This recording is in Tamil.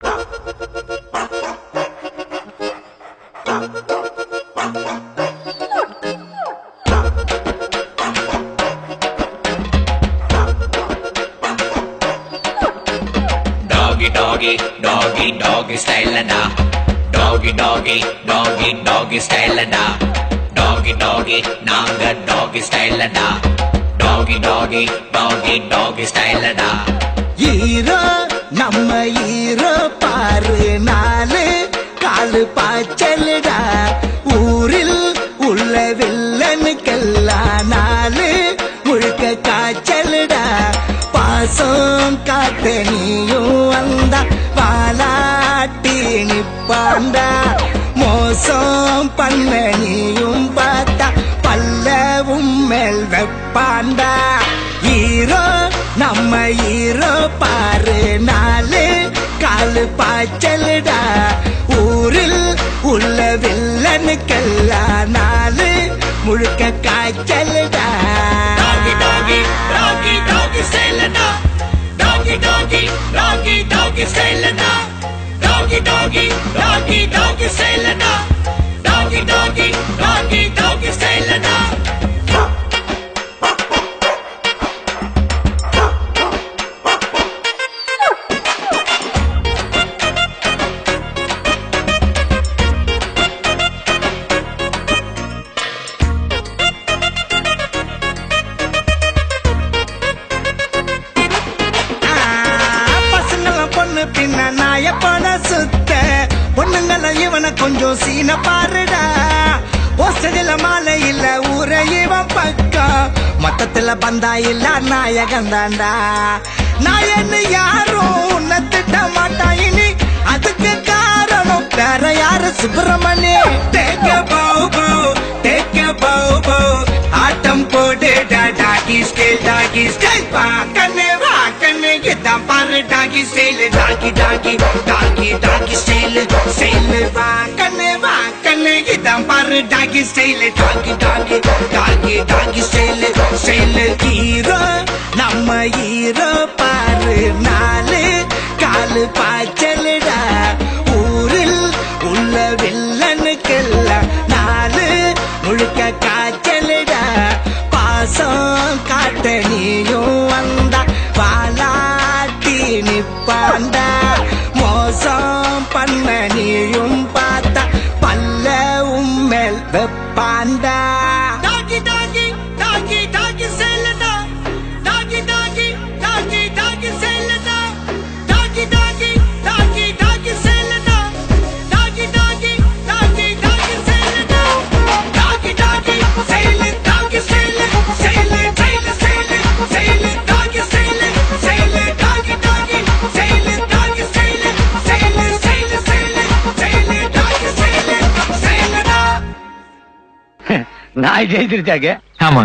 Doggy, doggy, doggy style da. Doggy, doggy, doggy, doggy style da. Doggy, doggy, naanga doggy style da. Doggy, doggy, doggy, doggy style da. ஈரோ நம்ம ஈரோ பாரு நாலு காலு பாய்ச்சலுடா ஊரில் உள்ள வில்லனுக்கெல்லாம் நாலு முழுக்க காய்ச்சலுடா பாசம் காத்த நீயும் வந்தா வாலாட்டி நிப்பாண்டா மோசம் பண்ண நீயும் பார்த்தா பல்லவும் மேல் வெப்பாண்டா ஈரோ நம்ம ஈரோ பாரு நாலு காலு பாய்ச்சலுடா ஊரில் உள்ள வில்லனுக்கெல்லாம் நாலு முழுக்க காய்ச்சலுடா Doggy, doggy, doggy, doggy style da. Doggy, doggy, doggy, doggy style da. Doggy, doggy, doggy, doggy style da. Doggy, doggy, doggy, doggy style da. பின்ன நாயப்பட சுத்த பொண்ணுங்கள இவனை கொஞ்சம் சீன பாருடா போஸ்டரில மாலை இல்ல ஊர இவன் பக்கம் மொத்தத்துல பந்தா இல்ல நாயகன் தாண்டா நாயன்னு யாரும் உன்னை திட்ட மாட்டான் இனி அதுக்கு காரணம் வேற யாரு சுப்பிரமணி டேக்க பௌபு ஆட்டம் போடு டாகி ஸ்டைல் பாக்கன்னு வாக்கன்னு இதான் பாரு டாகி ஸ்டைல் டாகி ஸ்டைல் வாக்கன்னு இதான் பாரு டாகி ஸ்டைல் டாகி ஸ்டைல் ஹீரோ நம்ம ஹீரோ பாரு நாலு காலு பாய்ச்சலுடா ஊரில் உள்ள வில்லனுக்கெல்லாம் நாலு முழுக்க காய்ச்சலுடா பாசம் காட்ட நீயும் வந்தா வாலாட்டி நிப்பாண்டா மோசம் பண்ண நீயும் பார்த்தா பல்ல உம்மேல் வெப்பாண்டா டாகி டாகி டாகி டாகி செல்லடா டாகி டாகி டாகி டாகி செல்லடா டாகி டாகி டாகி டாகி செல்லடா டாகி டாகி டாகி டாகி செல்லடா டாகி டாகி செல்ல டாகி செல்ல டாகி செல்ல டாகி டாகி செல்ல டாகி செல்லடா நாய் ஜெயிச்சிருச்சாக்க ஆமா